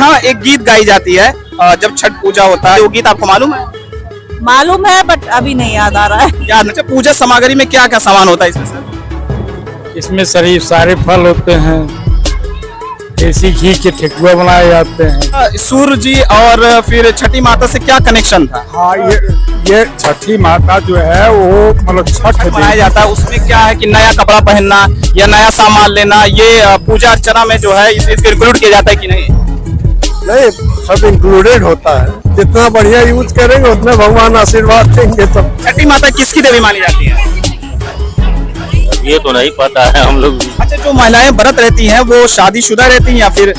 यहाँ एक गीत गाई जाती है जब छठ पूजा होता है, वो गीत आपको मालूम है? मालूम है बट अभी नहीं याद आ रहा है। याद अच्छा, पूजा सामग्री में क्या क्या सामान होता है इसमें सर? इसमें सारे फल होते हैं, देसी घी के ठेकुआ बनाए जाते हैं। सूर्य जी और फिर छठी माता से क्या कनेक्शन था? हाँ, ये छठी माता जो है वो मतलब छठ मनाया जाता है, उसमें क्या है कि नया कपड़ा पहनना या नया सामान लेना, ये पूजा अर्चना में जो है इसको इंक्लूड किया जाता है कि नहीं? नहीं, सब इंक्लूडेड होता है। जितना बढ़िया यूज करेंगे उतना भगवान आशीर्वाद देंगे। तब छठी माता किसकी देवी मानी जाती है? ये तो नहीं पता है हम लोग। अच्छा, जो महिलाएं व्रत रहती हैं वो शादीशुदा रहती हैं या फिर?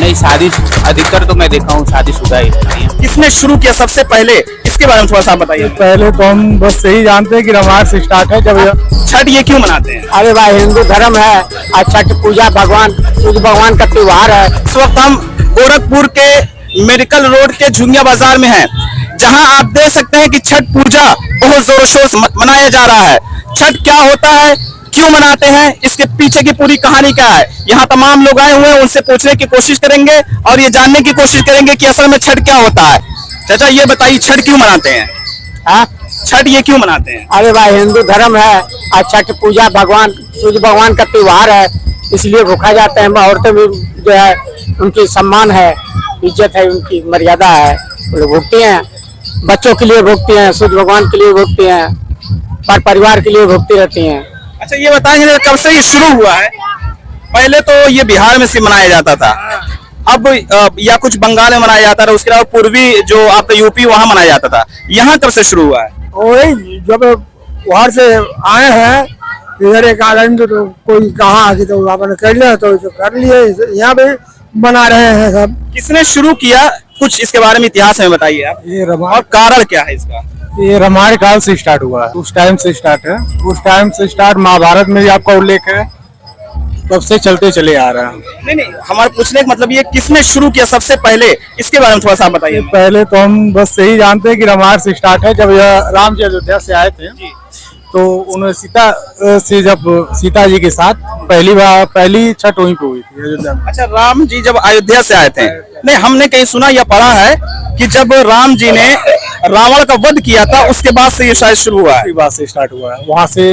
नहीं, शादी अधिकतर तो मैं देखा हूँ शादीशुदा ही रहती है। किसने शुरू किया सबसे पहले, इसके बारे में थोड़ा सा बताइए। पहले तो हम बस यही जानते हैं कि रामायण से स्टार्ट है। जब छठ ये क्यों मनाते हैं? अरे भाई, हिंदू धर्म है और छठ पूजा सूर्य भगवान का त्योहार है। इस वक्त हम गोरखपुर के मेडिकल रोड के झुंगिया बाजार में हैं, जहां आप देख सकते हैं कि छठ पूजा बहुत जोरों शोर से मनाया जा रहा है। छठ क्या होता है, क्यों मनाते हैं, इसके पीछे की पूरी कहानी क्या है, यहाँ तमाम लोग आए हुए हैं, उनसे पूछने की कोशिश करेंगे और ये जानने की कोशिश करेंगे कि असल में छठ क्या होता है। चाचा ये बताइए, छठ क्यों मनाते हैं? हाँ? छठ ये क्यों मनाते हैं? अरे भाई, हिंदू धर्म है और छठ पूजा सूर्य भगवान का त्योहार है, इसलिए भूखा जाता है। औरतें भी जो है उनकी सम्मान है, इज्जत है, उनकी मर्यादा है, वो लोग भूखती हैं। बच्चों के लिए भूखती हैं, सूर्य भगवान के लिए भूखती हैं, पर परिवार के लिए भूखती रहती हैं। अच्छा ये बताएंगे कब से ये शुरू हुआ है? पहले तो ये बिहार में से मनाया जाता था, अब या कुछ बंगाल में मनाया जाता था, उसके अलावा पूर्वी जो आपका यूपी वहाँ मनाया जाता था। यहाँ कब से शुरू हुआ है? वही जब बाहर से आए हैं इधर एक आनंद, तो कोई कहाँ आके तो आपने कर लिया तो कर लिए, यहाँ पे बना रहे हैं सब। किसने शुरू किया, कुछ इसके बारे में इतिहास में बताइए आप, ये और कारण क्या है इसका? ये रामायण काल से स्टार्ट हुआ है, उस टाइम से स्टार्ट है। उस टाइम से स्टार्ट महाभारत में भी आपका उल्लेख है, तब से चलते चले आ रहा है। नहीं, हमारे पूछने का मतलब ये किसने शुरू किया सबसे पहले, इसके बारे में थोड़ा सा बताइए। पहले तो हम बस यही जानते हैं कि रामायण से स्टार्ट है। जब राम जी अयोध्या से आए थे तो उन्होंने सीता जी के साथ पहली छठ वहीं पे हुई थी, अयोध्या में। अच्छा, राम जी जब अयोध्या से आए थे? नहीं, हमने कहीं सुना या पढ़ा है कि जब राम जी ने रावण का वध किया था उसके बाद से ये शायद शुरू हुआ है। उसके बाद से स्टार्ट हुआ है, वहाँ से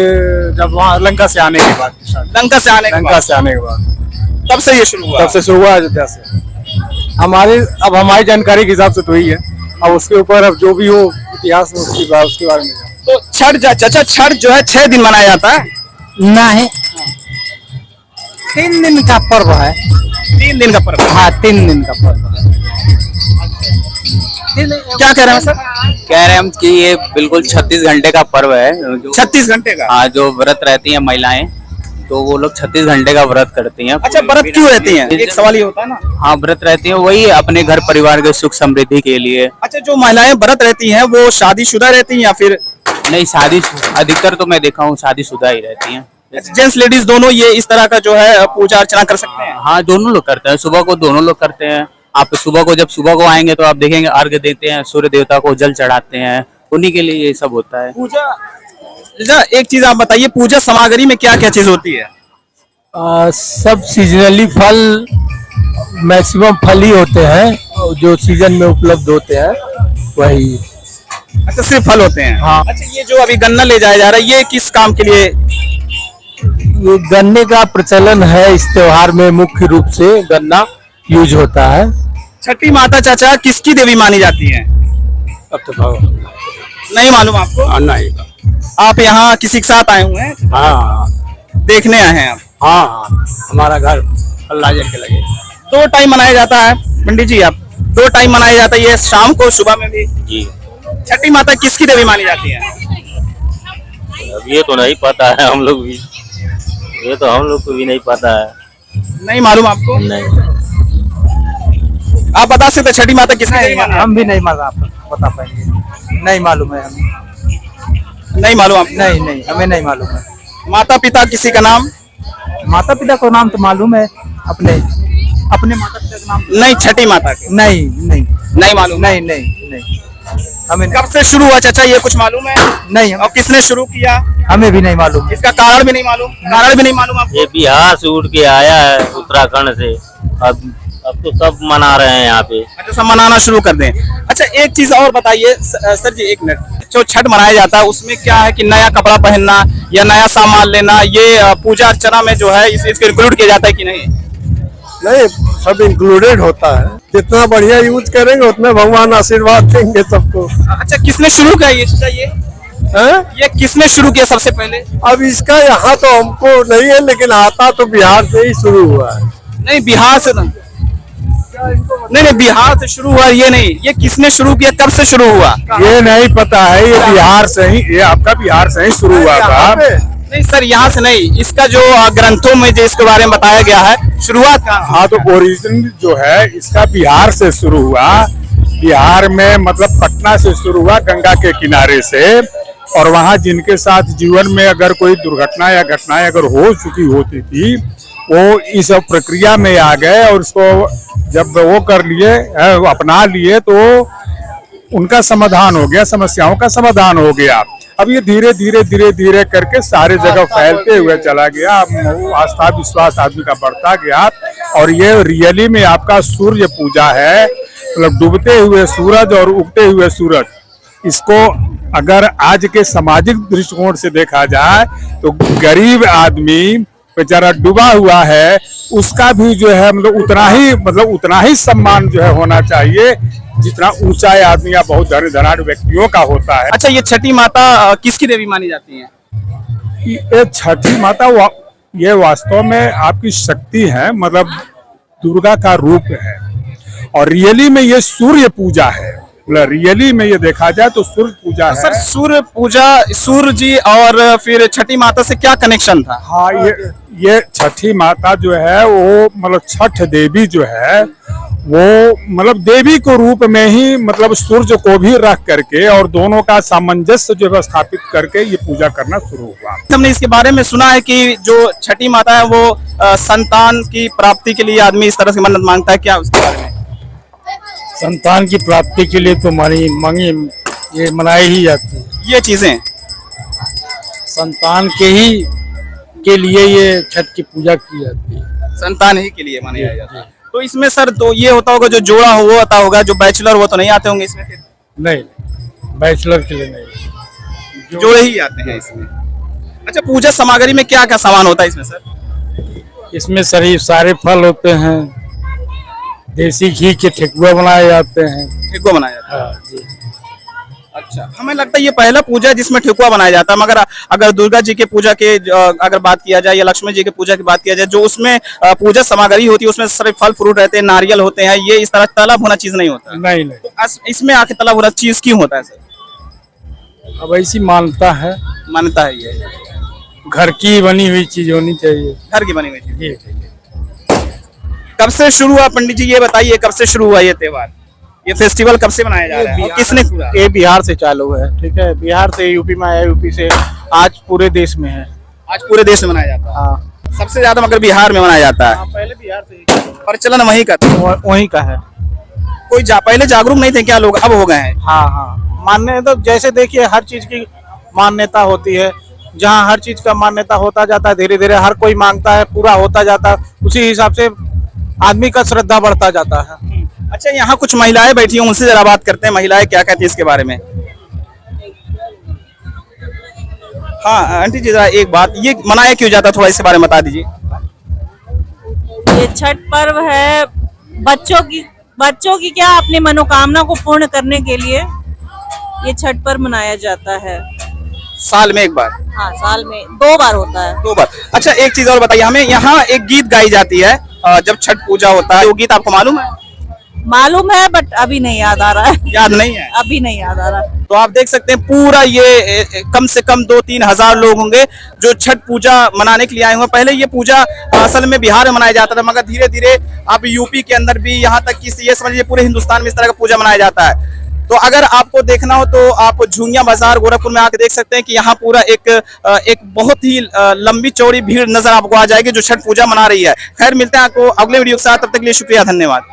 जब वहाँ लंका से आने के बाद लंका से आने के बाद तब से ये शुरू हुआ। तब से शुरू हुआ अयोध्या से। अब हमारी जानकारी के हिसाब से तो ही है, अब उसके ऊपर अब जो भी हो इतिहास में उसके बारे में। तो छठ चाचा, छठ जो है 6 दिन मनाया जाता है? नहीं, 3 दिन का पर्व है। 3 दिन का पर्व? हाँ, 3 दिन का पर्व है। क्या कह रहे हैं सर? कह रहे हम कि ये बिल्कुल 36 घंटे का पर्व है। 36 घंटे का? हाँ, जो व्रत रहती हैं महिलाएं तो वो लोग 36 घंटे का व्रत करती हैं। अच्छा, व्रत क्यों रहती हैं? एक सवाल ये होता है ना। हाँ, व्रत रहती हैं वही अपने घर परिवार के सुख समृद्धि के लिए। अच्छा, जो महिलाएं व्रत रहती हैं वो शादीशुदा रहती हैं या फिर? नहीं, शादी अधिकतर तो मैं देखा हूँ शादीशुदा ही रहती हैं। जेंट्स लेडीज दोनों ये इस तरह का जो है पूजा अर्चना कर सकते हैं? हाँ, दोनों लोग करते हैं, सुबह को दोनों लोग करते हैं। आप जब सुबह को आएंगे तो आप देखेंगे अर्घ्य देते हैं, सूर्य देवता को जल चढ़ाते हैं, उन्हीं के लिए ये सब होता है। पूजा एक चीज आप बताइए, पूजा सामग्री में क्या क्या चीज होती है? सब सीजनली फल, मैक्सिमम फल ही होते हैं जो सीजन में उपलब्ध होते हैं, वही। अच्छा, सिर्फ फल होते हैं? हाँ। अच्छा, ये जो अभी गन्ना ले जाया जा रहा है ये किस काम के लिए? ये गन्ने का प्रचलन है इस त्योहार में, मुख्य रूप से गन्ना यूज होता है। छठी माता चाचा किसकी देवी मानी जाती है? अब तो नहीं मालूम आपको? नहीं। आप यहाँ किसी के साथ आए हुए हैं? हाँ, देखने आए हैं आप? हाँ, हमारा घर लाजर के लगे। 2 टाइम मनाया जाता है पंडित जी, आप 2 टाइम मनाया जाता है, ये शाम को सुबह में भी जी। छठी माता किसकी देवी मानी जाती है? अब ये तो नहीं पता है हम लोग भी, ये तो हम लोग को भी नहीं पता है। नहीं मालूम आपको? नहीं। आप बता सकते छठी माता किसकी देवी मानी? हम भी नहीं बता पाएंगे, नहीं मालूम है हमें। नहीं मालूम आपको? नहीं, हमें नहीं मालूम है। माता पिता किसी का नाम? माता पिता को नाम तो मालूम है, अपने माता पिता का नाम नहीं, छठी माता के नहीं मालूम? नहीं, हमें कब से शुरू हुआ चाचा, ये कुछ मालूम है? नहीं, और किसने शुरू किया? हमें भी नहीं मालूम। इसका कारण भी नहीं मालूम? कारण भी नहीं मालूम आपको? ये बिहार से उठ के आया है उत्तराखंड से, अब अब तो सब मना रहे हैं यहाँ पे। अच्छा, सब मनाना शुरू कर दें। अच्छा, एक चीज और बताइए सर जी, एक मिनट। जो छठ मनाया जाता है उसमें क्या है कि नया कपड़ा पहनना या नया सामान लेना, ये पूजा अर्चना में जो है इसको इंक्लूड किया जाता है कि नहीं? नहीं, सब इंक्लूडेड होता है। जितना बढ़िया यूज करेंगे उतना भगवान आशीर्वाद देंगे सबको। अच्छा, किसने शुरू किया ये चाहिए? ये किसने शुरू किया सबसे पहले? अब इसका यहाँ तो हमको नहीं है, लेकिन आता तो बिहार से ही शुरू हुआ है। नहीं, बिहार से नहीं, बिहार से शुरू हुआ ये नहीं, ये किसने शुरू किया, कब से शुरू हुआ? ये नहीं पता है, ये बिहार से ही, ये आपका बिहार से ही शुरू हुआ था। नहीं सर, यहाँ से नहीं, इसका जो ग्रंथों में जो इसके बारे में बताया गया है, शुरुआत कहाँ? हाँ, तो ओरिजिन जो है इसका बिहार से शुरू हुआ। बिहार में मतलब पटना से शुरू हुआ, गंगा के किनारे से। और वहाँ जिनके साथ जीवन में अगर कोई दुर्घटना या घटनाएं अगर हो चुकी होती थी, वो इस प्रक्रिया में आ गए और उसको जब वो कर लिए, अपना लिए, तो उनका समाधान हो गया, समस्याओं का समाधान हो गया। अब ये धीरे धीरे धीरे धीरे करके सारे जगह फैलते हुए चला गया। आस्था विश्वास आदमी का बढ़ता गया। और ये रियली में आपका सूर्य पूजा है, मतलब डूबते हुए सूरज और उगते हुए सूरज। इसको अगर आज के सामाजिक दृष्टिकोण से देखा जाए तो गरीब आदमी बेचारा डूबा हुआ है, उसका भी जो है मतलब उतना ही सम्मान जो है होना चाहिए जितना ऊंचा आदमी या बहुत धनाढ़ व्यक्तियों का होता है। अच्छा, ये छठी माता किसकी देवी मानी जाती है? ये छठी माता ये वास्तव में आपकी शक्ति है, मतलब दुर्गा का रूप है। और रियली में ये सूर्य पूजा है। रियली में ये देखा जाए तो सूर्य पूजा है। सर, सूर्य पूजा, सूर्य जी और फिर छठी माता से क्या कनेक्शन था? हाँ, ये छठी माता जो है वो मतलब छठ देवी जो है वो मतलब देवी को रूप में ही मतलब सूर्य को भी रख करके और दोनों का सामंजस्य जो है स्थापित करके ये पूजा करना शुरू हुआ। हमने इसके बारे में सुना है कि जो छठी माता है वो संतान की प्राप्ति के लिए आदमी इस तरह से मन्नत मांगता है, क्या उसके बारे में? संतान की प्राप्ति के लिए तो मांगी ये मनाई ही जाती है। ये चीजें संतान के लिए ये छठ की पूजा की जाती है। संतान ही के लिए माना जाता है। तो इसमें सर तो ये होता होगा जो जोड़ा हो वो आता होगा, जो बैचलर वो तो नहीं आते होंगे इसमें? फिर नहीं, बैचलर के लिए नहीं, जोड़े ही आते हैं इसमें। अच्छा, पूजा सामग्री में क्या क्या सामान होता है इसमें सर? इसमें सारे फल होते हैं, देसी घी के ठेकुआ बनाए जाते हैं। ठेकुआ बनाया जाता है? हाँ जी। अच्छा, हमें लगता है ये पहला पूजा है जिसमें ठेकुआ बनाया जाता है। मगर अगर दुर्गा जी के पूजा के अगर बात किया जाए या लक्ष्मण जी के पूजा की बात किया जाए, जो उसमें पूजा सामग्री होती है उसमें सारे फल फ्रूट रहते हैं, नारियल होते हैं, ये इस तरह तला भुना चीज नहीं होता। नहीं। तो इसमें आके तला भुना चीज क्यों होता है सर? अब ऐसी मान्यता है, मान्यता है ये घर की बनी हुई चीज होनी चाहिए। घर की बनी हुई चीज। जी। कब से शुरू हुआ पंडित जी, ये बताइए, कब से शुरू हुआ ये त्योहार, ये फेस्टिवल कब से मनाया जा रहा है और किसने किया? ये बिहार से चालू है, ठीक है। बिहार से यूपी में आया, यूपी से आज पूरे देश में है। आज पूरे देश में मनाया जाता है। हाँ, सबसे ज्यादा मगर बिहार में मनाया जाता है। पहले बिहार से प्रचलन वहीं का था, वहीं का है। कोई पहले जागरूक नहीं थे क्या लोग, अब हो गए हैं? हाँ, मान्य तो जैसे देखिए हर चीज की मान्यता होती है, जहाँ हर चीज का मान्यता होता जाता है, धीरे धीरे हर कोई मांगता है, पूरा होता जाता है, उसी हिसाब से आदमी का श्रद्धा बढ़ता जाता है। अच्छा, यहाँ कुछ महिलाएं बैठी हैं, उनसे जरा बात करते हैं, महिलाएं क्या कहती है इसके बारे में। हाँ आंटी जी, जरा एक बात, ये मनाया क्यों जाता है, थोड़ा इसके बारे में बता दीजिए। ये छठ पर्व है बच्चों की क्या अपनी मनोकामना को पूर्ण करने के लिए ये छठ पर्व मनाया जाता है। साल में एक बार? हाँ, साल में 2 बार होता है। 2 बार। अच्छा, एक चीज और बताइए हमें, यहाँ एक गीत गाई जाती है जब छठ पूजा होता है, वो गीत आपको मालूम है? मालूम है, बट अभी नहीं याद आ रहा है। याद नहीं है? अभी नहीं याद आ रहा। तो आप देख सकते हैं पूरा ये कम से कम 2-3 हजार लोग होंगे जो छठ पूजा मनाने के लिए आए हुए हैं। पहले ये पूजा असल में बिहार में मनाया जाता था, मगर धीरे धीरे अब यूपी के अंदर भी, यहाँ तक कि ये समझिए पूरे हिंदुस्तान में इस तरह का पूजा मनाया जाता है। तो अगर आपको देखना हो तो आप झुंगिया बाजार गोरखपुर में आके देख सकते हैं कि यहाँ पूरा एक बहुत ही लंबी चौड़ी भीड़ नजर आपको आ जाएगी जो छठ पूजा मना रही है। खैर, मिलते हैं आपको अगले वीडियो के साथ, तब तक के लिए शुक्रिया, धन्यवाद।